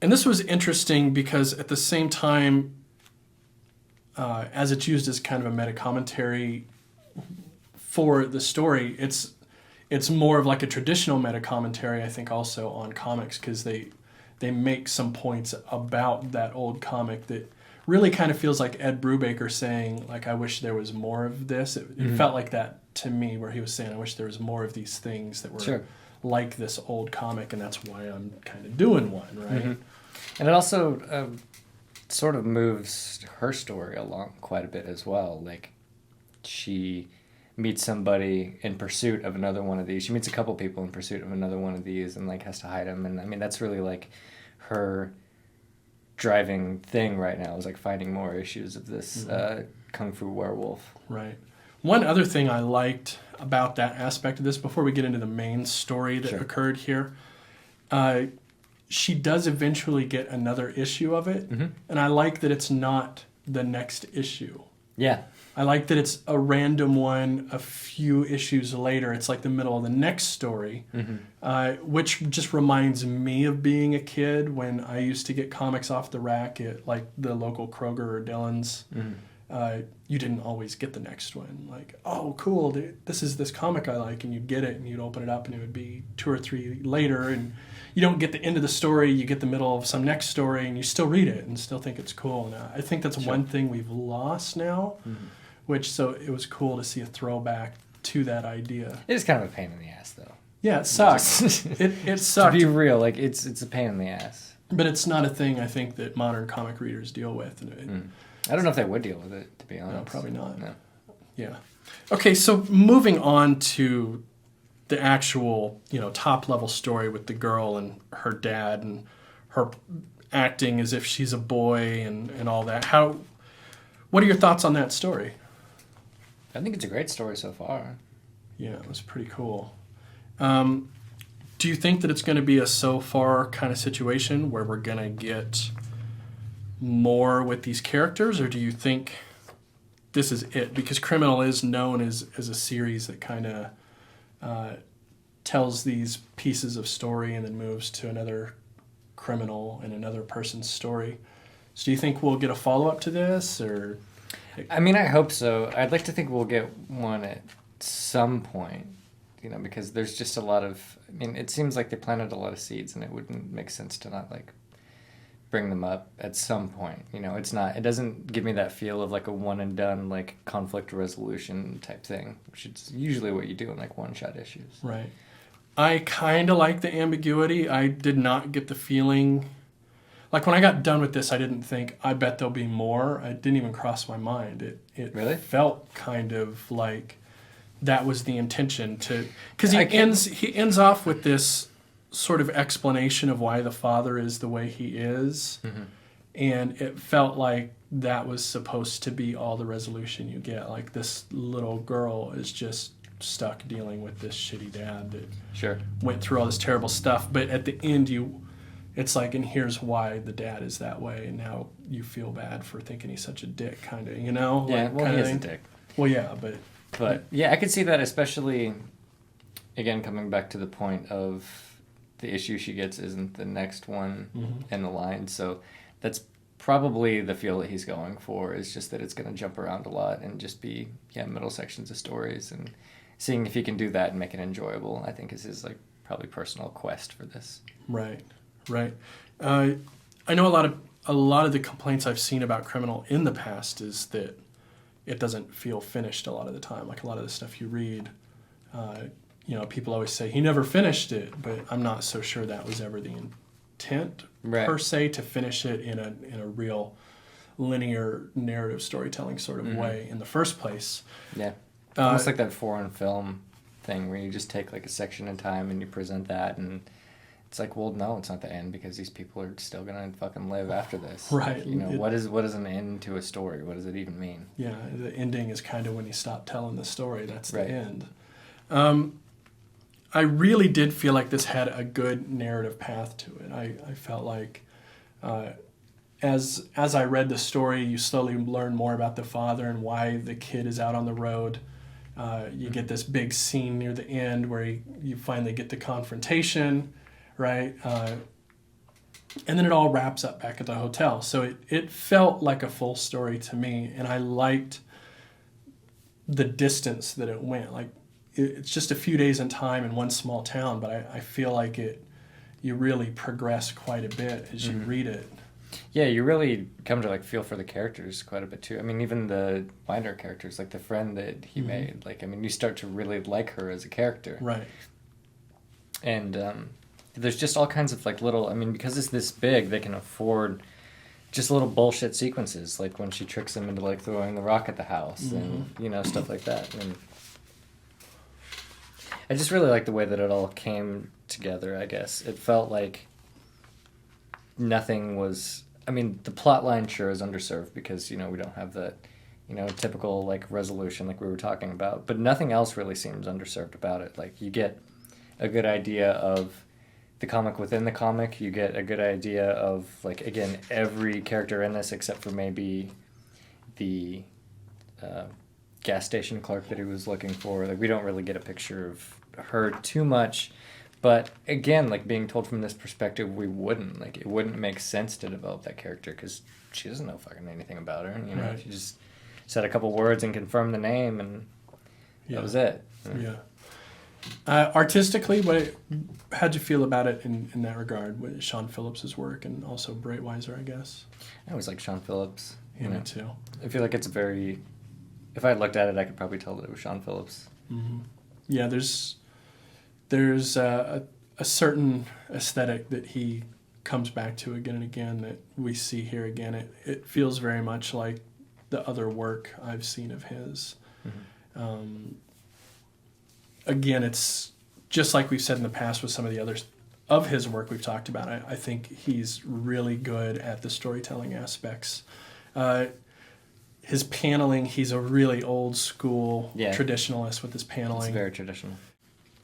And this was interesting because at the same time, as it's used as kind of a meta commentary for the story, it's more of like a traditional meta commentary, I think, also on comics, because they make some points about that old comic that really kind of feels like Ed Brubaker saying, like, I wish there was more of this. It felt like that to me, where he was saying, I wish there was more of these things that were like this old comic, and that's why I'm kind of doing one, right? Mm-hmm. And it also sort of moves her story along quite a bit as well. Like, she meets somebody in pursuit of another one of these. She meets a couple people in pursuit of another one of these, and like has to hide them. And I mean, that's really like her driving thing right now, is like finding more issues of this kung fu werewolf. Right. One other thing I liked about that aspect of this, before we get into the main story that occurred here, she does eventually get another issue of it, and I like that it's not the next issue. Yeah. I like that it's a random one a few issues later. It's like the middle of the next story, which just reminds me of being a kid when I used to get comics off the rack at like the local Kroger or Dillon's. You didn't always get the next one. Like, oh, cool, this is this comic I like, and you'd get it, and you'd open it up, and it would be 2 or 3 later, and you don't get the end of the story, you get the middle of some next story, and you still read it and still think it's cool. And I think that's one thing we've lost now. So it was cool to see a throwback to that idea. It is kind of a pain in the ass, though. Yeah, it sucks. it sucks. To be real, like it's a pain in the ass. But it's not a thing I think that modern comic readers deal with. I don't know if they would deal with it, to be honest. No, probably not. No. Yeah. Okay, so moving on to the actual, top level story with the girl and her dad and her acting as if she's a boy and all that. What are your thoughts on that story? I think it's a great story so far. Yeah, it was pretty cool. Do you think that it's going to be a so far kind of situation where we're going to get more with these characters, or do you think this is it? Because Criminal is known as a series that kind of tells these pieces of story and then moves to another criminal and another person's story. So do you think we'll get a follow-up to this, or? I mean, I hope so. I'd like to think we'll get one at some point, because there's just a lot of... I mean, it seems like they planted a lot of seeds, and it wouldn't make sense to not, like, bring them up at some point. It doesn't give me that feel of, like, a one-and-done, like, conflict resolution type thing, which is usually what you do in, like, one-shot issues. Right. I kind of like the ambiguity. I did not get the feeling... Like, when I got done with this, I didn't think, I bet there'll be more. It didn't even cross my mind. It really felt kind of like that was the intention to... Because he ends off with this sort of explanation of why the father is the way he is. And it felt like that was supposed to be all the resolution you get. Like, this little girl is just stuck dealing with this shitty dad that went through all this terrible stuff. But at the end, it's like, and here's why the dad is that way, and now you feel bad for thinking he's such a dick, kind of, Yeah, like, well, he is a dick. Well, yeah, But, yeah, I could see that, especially, again, coming back to the point of the issue she gets isn't the next one in the line, so that's probably the feel that he's going for, is just that it's going to jump around a lot and just be, middle sections of stories, and seeing if he can do that and make it enjoyable, I think is his, like, probably personal quest for this. Right. I know a lot of the complaints I've seen about Criminal in the past is that it doesn't feel finished a lot of the time. Like, a lot of the stuff you read, people always say he never finished it, but I'm not so sure that was ever the intent per se, to finish it in a real linear narrative storytelling sort of way in the first place. Yeah, almost like that foreign film thing where you just take like a section in time and you present that, and it's like, well, no, it's not the end, because these people are still gonna fucking live after this. Right. What is an end to a story? What does it even mean? Yeah, the ending is kind of when you stop telling the story. That's the end. I really did feel like this had a good narrative path to it. I felt like as I read the story, you slowly learn more about the father and why the kid is out on the road. You get this big scene near the end where you finally get the confrontation. Right, And then it all wraps up back at the hotel. So it felt like a full story to me, and I liked the distance that it went. Like it's just a few days in time in one small town, but I feel like you really progress quite a bit as you read it. Yeah, you really come to like feel for the characters quite a bit too. I mean, even the minor characters, like the friend that he made. Like, I mean, you start to really like her as a character. Right. And there's just all kinds of like little. I mean, because it's this big, they can afford just little bullshit sequences, like when she tricks him into like throwing the rock at the house, and stuff like that. And I just really like the way that it all came together. I guess it felt like nothing was. I mean, the plot line sure is underserved because we don't have the typical like resolution like we were talking about, but nothing else really seems underserved about it. Like you get a good idea of the comic within the comic. You get a good idea of like, again, every character in this except for maybe the gas station clerk that he was looking for. Like we don't really get a picture of her too much. But again, like being told from this perspective, it wouldn't make sense to develop that character because she doesn't know fucking anything about her. Right. She just said a couple words and confirmed the name, and that was it. Yeah. Artistically, how'd you feel about it in that regard with Sean Phillips's work and also Breitweiser, I guess? I always like Sean Phillips. Yeah, me too. I feel like it's very. If I looked at it, I could probably tell that it was Sean Phillips. Mm-hmm. Yeah, there's a certain aesthetic that he comes back to again and again that we see here again. It feels very much like the other work I've seen of his. Mm-hmm. Again, it's just like we've said in the past with some of the others of his work we've talked about. I think he's really good at the storytelling aspects. His paneling, he's a really old school traditionalist with his paneling. It's very traditional.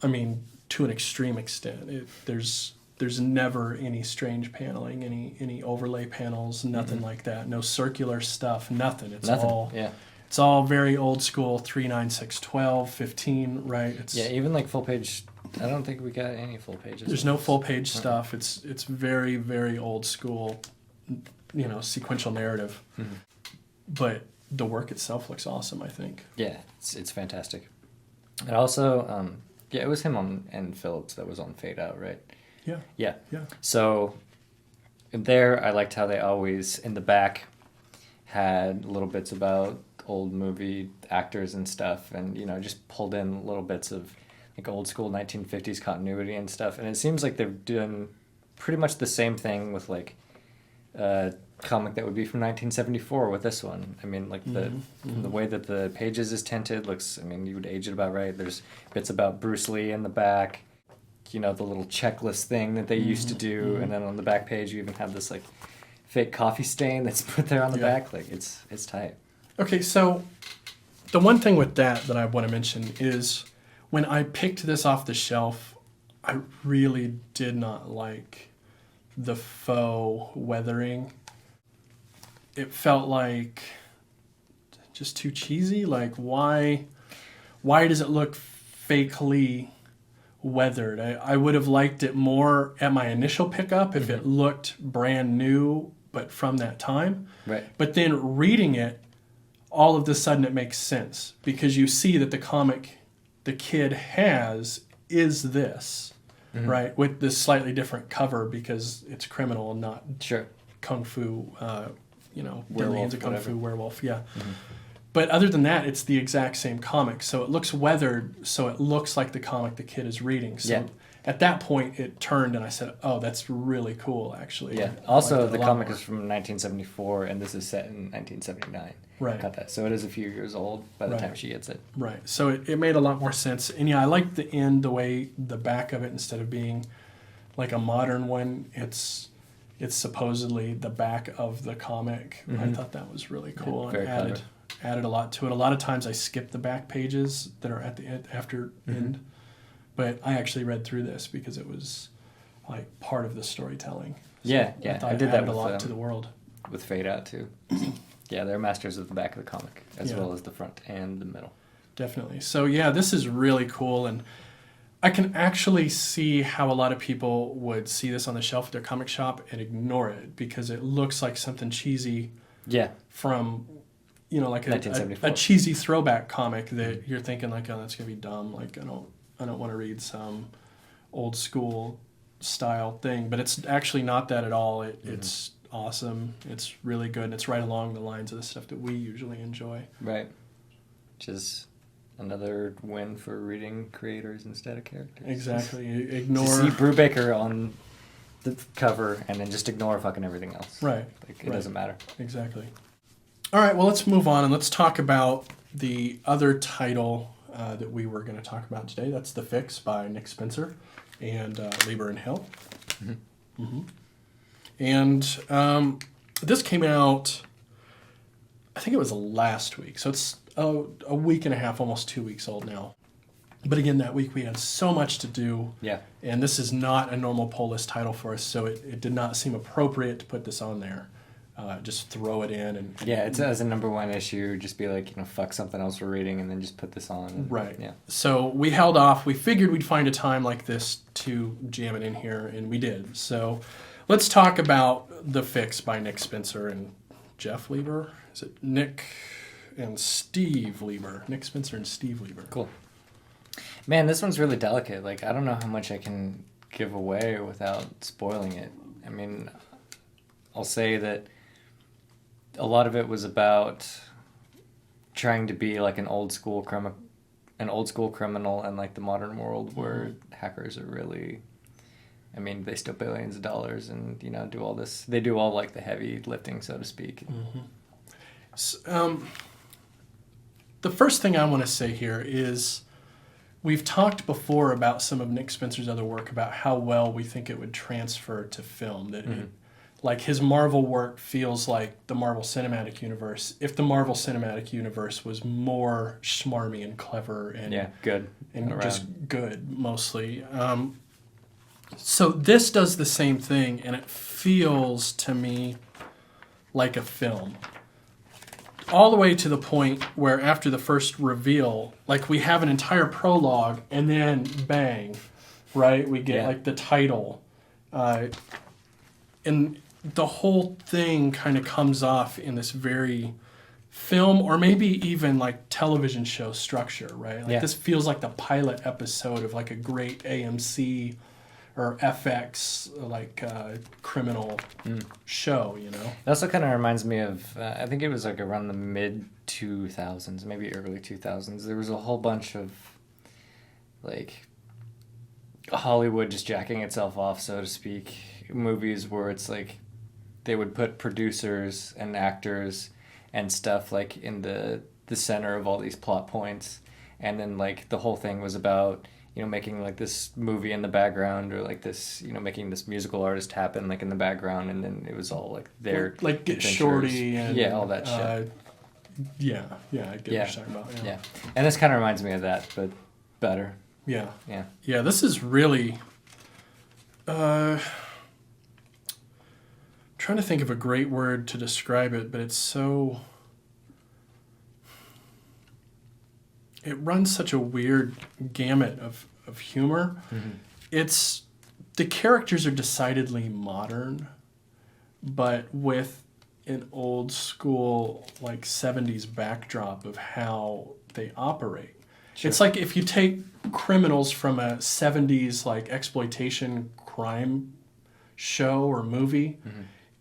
I mean, to an extreme extent. There's never any strange paneling, any overlay panels, nothing like that. No circular stuff, nothing. It's all very old school, 3, 9, 6, 12, 15, right? Even like full page. I don't think we got any full pages. There's no full page stuff. It's very, very old school, sequential narrative. Mm-hmm. But the work itself looks awesome, I think. Yeah, it's fantastic. And also, it was him and Phillips that was on Fade Out, right? Yeah. So there, I liked how they always, in the back, had little bits about old movie actors and stuff, and just pulled in little bits of like old school 1950s continuity and stuff. And it seems like they're doing pretty much the same thing with like a comic that would be from 1974 with this one. I mean, like the way that the pages is tinted looks. I mean, you would age it about right. There's bits about Bruce Lee in the back. The little checklist thing that they used to do, and then on the back page you even have this like fake coffee stain that's put there on the back. Like it's tight. Okay, so the one thing with that I want to mention is when I picked this off the shelf, I really did not like the faux weathering. It felt like just too cheesy. Like why does it look fakely weathered? I would have liked it more at my initial pickup if it looked brand new, but from that time. Right. But then reading it, all of a sudden it makes sense because you see that the comic the kid has is this, right? With this slightly different cover because it's criminal and not kung fu, deadly hands of kung fu werewolf. Yeah. Mm-hmm. But other than that, it's the exact same comic. So it looks weathered, so it looks like the comic the kid is reading. So at that point, it turned and I said, oh, that's really cool, actually. Yeah. Also, the comic is from 1974, and this is set in 1979. Right. Got that. So it is a few years old by the time she gets it. Right. So it made a lot more sense. And I like the end, the way the back of it, instead of being like a modern one, it's supposedly the back of the comic. I thought that was really cool and added a lot to it. A lot of times I skip the back pages that are at the end, after end, but I actually read through this because it was like part of the storytelling. So I did that a lot to the world with Fade Out too. They're masters of the back of the comic as well as the front and the middle. Definitely. So this is really cool, and I can actually see how a lot of people would see this on the shelf at their comic shop and ignore it because it looks like something cheesy Yeah. from, like a 1974. cheesy throwback comic that you're thinking like, oh, that's gonna be dumb. Like I don't want to read some old school style thing, but it's actually not that at all. It's awesome. It's really good. And it's right along the lines of the stuff that we usually enjoy. Right. Which is another win for reading creators instead of characters. Exactly. You see Brubaker on the cover and then just ignore fucking everything else. Right. Like, it doesn't matter. Exactly. All right, well, let's move on and let's talk about the other title that we were going to talk about today. That's The Fix by Nick Spencer and Lieber and Hill. Mm-hmm. Mm-hmm. And this came out, I think it was last week. So it's a week and a half, almost 2 weeks old now. But again, that week we had so much to do. Yeah. And this is not a normal poll list title for us, so it did not seem appropriate to put this on there. Just throw it in. And yeah, it's as a number one issue. Just be like, fuck something else we're reading and then just put this on. And, right. Yeah. So we held off. We figured we'd find a time like this to jam it in here, and we did. So let's talk about The Fix by Nick Spencer and Jeff Lieber. Is it Nick and Steve Lieber? Nick Spencer and Steve Lieber. Cool. Man, this one's really delicate. Like, I don't know how much I can give away without spoiling it. I mean, I'll say that a lot of it was about trying to be like an old school criminal in like the modern world where hackers are really, I mean, they steal billions of dollars and do all this. They do all like the heavy lifting, so to speak. Mm-hmm. So, the first thing I want to say here is we've talked before about some of Nick Spencer's other work about how well we think it would transfer to film. That like his Marvel work feels like the Marvel Cinematic Universe. If the Marvel Cinematic Universe was more schmarmy and clever and good and just good mostly. So this does the same thing, and it feels to me like a film. All the way to the point where after the first reveal, like we have an entire prologue and then bang, right? We get like the title. And the whole thing kind of comes off in this very film or maybe even like television show structure, right? Like this feels like the pilot episode of like a great AMC or FX like criminal show, It also kind of reminds me of, I think it was like around the mid 2000s, maybe early 2000s. There was a whole bunch of like Hollywood just jacking itself off, so to speak, movies where it's like they would put producers and actors and stuff like in the center of all these plot points, and then like the whole thing was about making like this movie in the background or like this, making this musical artist happen like in the background, and then it was all like their like Get Shorty and all that shit. I get what you're talking about. Yeah, and this kind of reminds me of that, but better. Yeah. Yeah. This is really. Trying to think of a great word to describe it, but it's so. It runs such a weird gamut of humor. It's the characters are decidedly modern, but with an old school like 70s backdrop of how they operate. Sure. It's like if you take criminals from a 70s like exploitation crime show or movie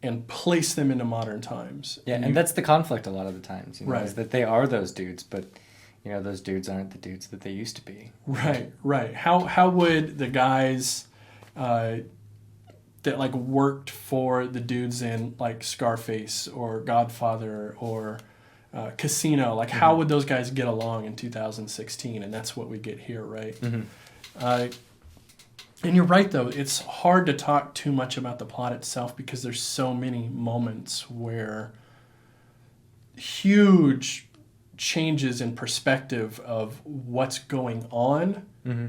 and place them into modern times. Yeah, and that's the conflict a lot of the times, right. Is that they are those dudes, but those dudes aren't the dudes that they used to be. Right. How would the guys that like worked for the dudes in like Scarface or Godfather or Casino, like how would those guys get along in 2016? And that's what we get here, right? And you're right, though. It's hard to talk too much about the plot itself because there's so many moments where huge changes in perspective of what's going on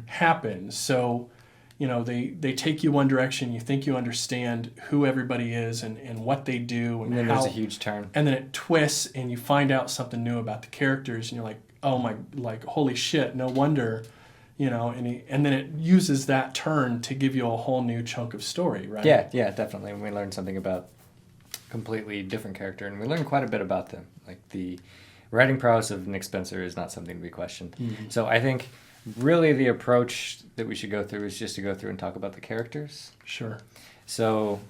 happen. So, they take you one direction, you think you understand who everybody is and what they do. And then how, there's a huge turn. And then it twists and you find out something new about the characters and you're like, oh my, like, holy shit, no wonder you know, and then it uses that turn to give you a whole new chunk of story, right? Yeah, definitely. And we learn something about completely different character, and we learn quite a bit about them. Like the writing prowess of Nick Spencer is not something to be questioned. Mm-hmm. So I think really the approach that we should go through is just to go through and talk about the characters. Sure. So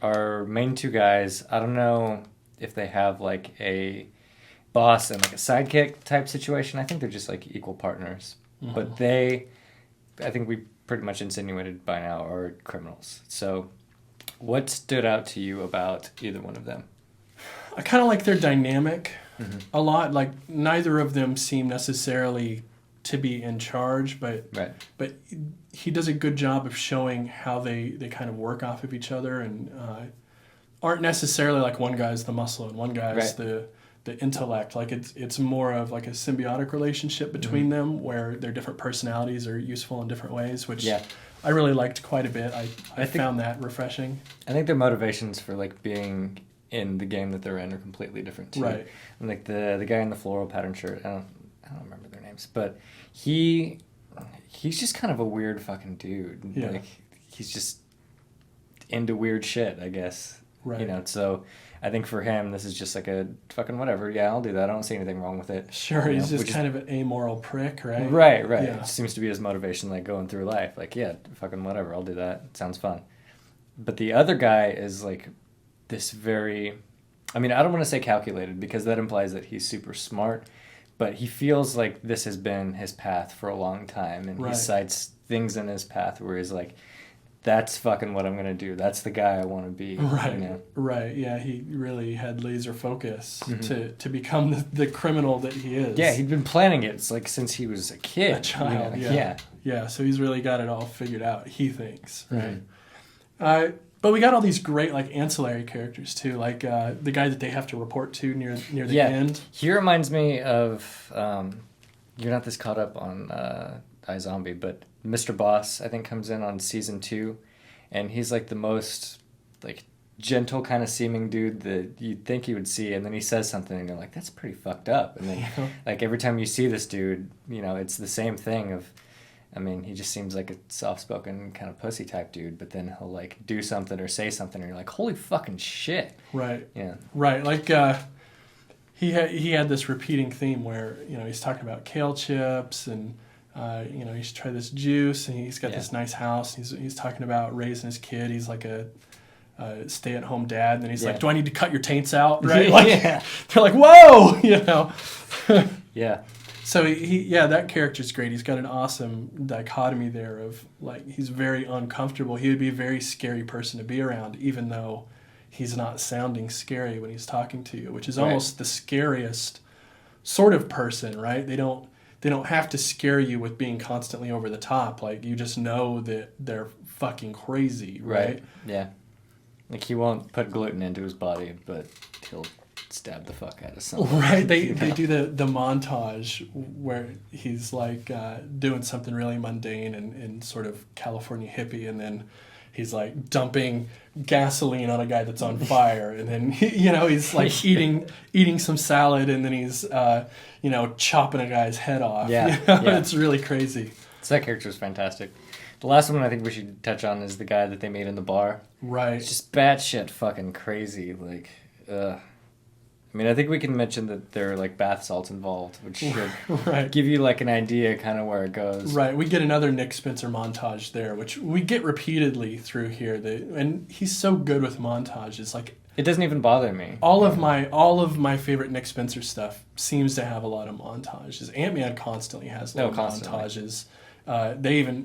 our main two guys, I don't know if they have like a boss and like a sidekick type situation. I think they're just like equal partners. Mm-hmm. But I think we pretty much insinuated by now, are criminals. So what stood out to you about either one of them? I kind of like their dynamic a lot. Like neither of them seem necessarily to be in charge, but he does a good job of showing how they kind of work off of each other and aren't necessarily like one guy's the muscle and one guy's the intellect. Like it's more of like a symbiotic relationship between them where their different personalities are useful in different ways, which I really liked quite a bit. I found that refreshing. I think their motivations for like being in the game that they're in are completely different too. Right. And like the guy in the floral pattern shirt, I don't remember their names, but he's just kind of a weird fucking dude. Yeah. Like he's just into weird shit, I guess. Right. You know, so I think for him this is just like a fucking whatever. Yeah, I'll do that. I don't see anything wrong with it. Sure, you he's know, just kind of an amoral prick, right? Right. Yeah. It seems to be his motivation, like going through life. Like, yeah, fucking whatever, I'll do that. It sounds fun. But the other guy is like this very, I mean, I don't want to say calculated because that implies that he's super smart, but he feels like this has been his path for a long time, and he cites things in his path where he's like, that's fucking what I'm going to do. That's the guy I want to be. Right. You know? Right. Yeah, he really had laser focus to become the criminal that he is. Yeah, he'd been planning it. It's like since he was a kid. A child, you know? Yeah, so he's really got it all figured out, he thinks. Right. But we got all these great like ancillary characters too, like the guy that they have to report to near the end. He reminds me of you're not this caught up on iZombie, but Mr. Boss I think comes in on season 2, and he's like the most like gentle kind of seeming dude that you'd think you would see, and then he says something and you're like, that's pretty fucked up. And then like every time you see this dude, you know, it's the same thing of, I mean, he just seems like a soft-spoken kind of pussy type dude, but then he'll like do something or say something and you're like, holy fucking shit. Right. Yeah. Right. Like he had this repeating theme where, you know, he's talking about kale chips and you know, he should try this juice, and he's got this nice house. He's talking about raising his kid. He's like a stay-at-home dad, and then he's like, "Do I need to cut your taints out?" Right? Like, they're like, "Whoa!" You know. Yeah. So that character's great. He's got an awesome dichotomy there of like he's very uncomfortable. He would be a very scary person to be around, even though he's not sounding scary when he's talking to you, which is almost the scariest sort of person, right? They don't have to scare you with being constantly over the top. Like, you just know that they're fucking crazy, right? Yeah. Like, he won't put gluten into his body, but he'll stab the fuck out of someone. Right. They do the montage where he's, like, doing something really mundane and sort of California hippie, and then he's, like, dumping gasoline on a guy that's on fire, and then, you know, he's, like, eating some salad, and then he's... you know, chopping a guy's head off. Yeah, you know? It's really crazy. So that character is fantastic. The last one I think we should touch on is the guy that they made in the bar. Right. It's just batshit fucking crazy. Like, I mean, I think we can mention that there are, like, bath salts involved, which should give you, like, an idea kind of where it goes. Right. We get another Nick Spencer montage there, which we get repeatedly through here. And he's so good with montages. Like, it doesn't even bother me. All of my favorite Nick Spencer stuff seems to have a lot of montages. Ant-Man constantly has a lot of montages.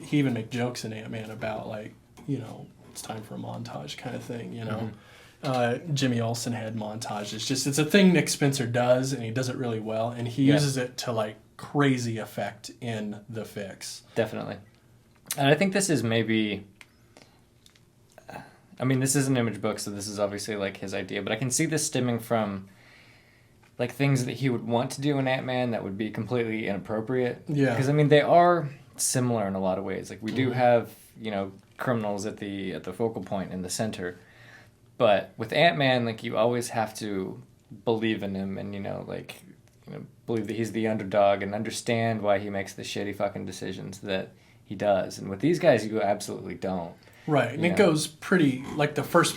He even make jokes in Ant-Man about, like, you know, it's time for a montage kind of thing, you know. Jimmy Olsen had montages. It's a thing Nick Spencer does, and he does it really well, and he uses it to, like, crazy effect in The Fix. Definitely. And I think this is maybe... I mean, this is an Image book, so this is obviously, like, his idea, but I can see this stemming from, like, things that he would want to do in Ant-Man that would be completely inappropriate. Yeah. Because, I mean, they are similar in a lot of ways. Like, we do have, you know, criminals at the focal point in the center, but with Ant-Man, like, you always have to believe in him, and, you know, like, believe that he's the underdog and understand why he makes the shitty fucking decisions that he does. And with these guys, you absolutely don't. Right, and it goes pretty, like, the first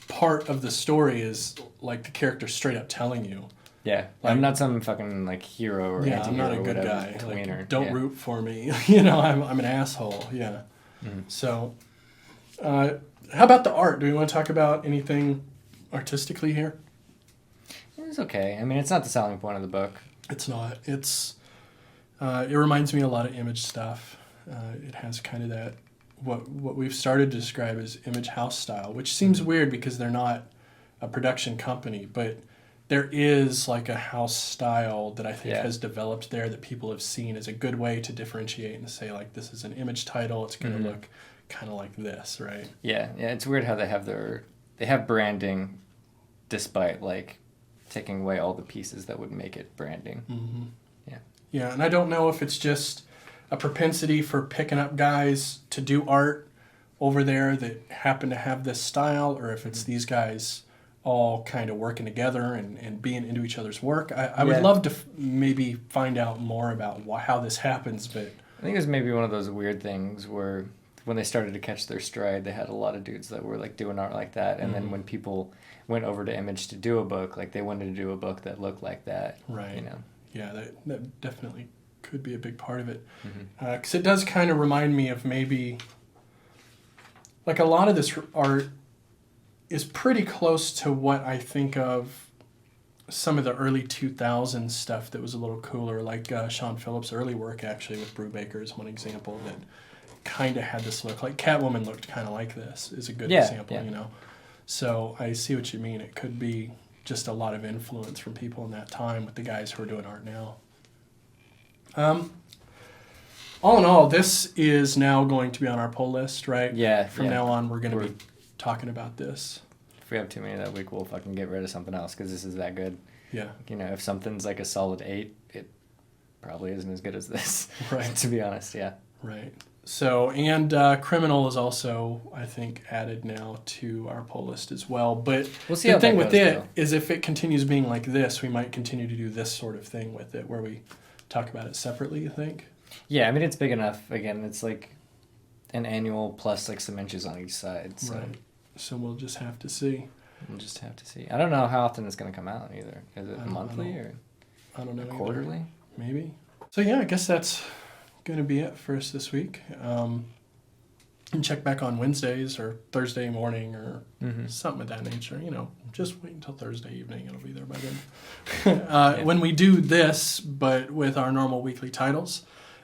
part of the story is, like, the character straight up telling you. Yeah, like, I'm not some fucking, like, hero or yeah, anti-hero I'm not a or good whatever, guy. tweener. Like, don't root for me. I'm an asshole, yeah. Mm-hmm. So, how about the art? Do we want to talk about anything artistically here? It was okay. I mean, it's not the selling point of the book. It's not. It reminds me a lot of Image stuff. It has kind of that, what we've started to describe as Image house style, which seems weird because they're not a production company, but there is like a house style that I think has developed there that people have seen as a good way to differentiate and say, like, this is an Image title. It's going to look kind of like this, right? Yeah. It's weird how they have branding despite, like, taking away all the pieces that would make it branding. Mm-hmm. Yeah. Yeah, and I don't know if it's just a propensity for picking up guys to do art over there that happen to have this style, or if it's these guys all kind of working together and being into each other's work. I would love to maybe find out more about how this happens, but I think it's maybe one of those weird things where when they started to catch their stride, they had a lot of dudes that were, like, doing art like that, and then when people went over to Image to do a book, like, they wanted to do a book that looked like that. Right. You know? Yeah, that definitely could be a big part of it. Because it does kind of remind me of maybe, like, a lot of this art is pretty close to what I think of some of the early 2000s stuff that was a little cooler, like Sean Phillips' early work, actually, with Brubaker is one example that kind of had this look. Like Catwoman looked kind of like this, is a good example, you know. So I see what you mean. It could be just a lot of influence from people in that time with the guys who are doing art now. All in all, this is now going to be on our poll list, right? Yeah. From now on, we're going to be talking about this. If we have too many that week, we'll fucking get rid of something else because this is that good. Yeah. You know, if something's like a solid 8, it probably isn't as good as this. Right. To be honest, yeah. Right. So, and Criminal is also, I think, added now to our poll list as well. But we'll see the how thing that with goes, it though. is if it continues being like this, we might continue to do this sort of thing with it where we talk about it separately, you think? Yeah, I mean, it's big enough. Again, it's like an annual plus like some inches on each side. So. Right. So we'll just have to see. We'll just have to see. I don't know how often it's going to come out either. Is it monthly or I don't know. Quarterly? Maybe. So yeah, I guess that's going to be it for us this week. And check back on Wednesdays or Thursday morning or something of that nature. You know, just wait until Thursday evening. It'll be there by then. When we do this, but with our normal weekly titles,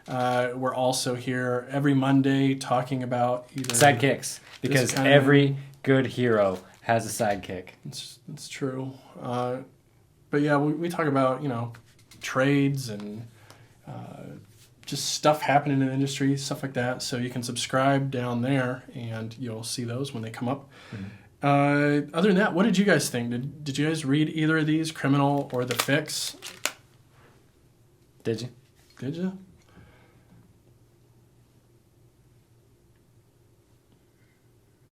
we're also here every Monday talking about either sidekicks, because every good hero has a sidekick. It's true. But yeah, we talk about, you know, trades and just stuff happening in the industry, stuff like that. So you can subscribe down there and you'll see those when they come up. Other than that, what did you guys think? Did you guys read either of these, Criminal or The Fix? Did you? Did you?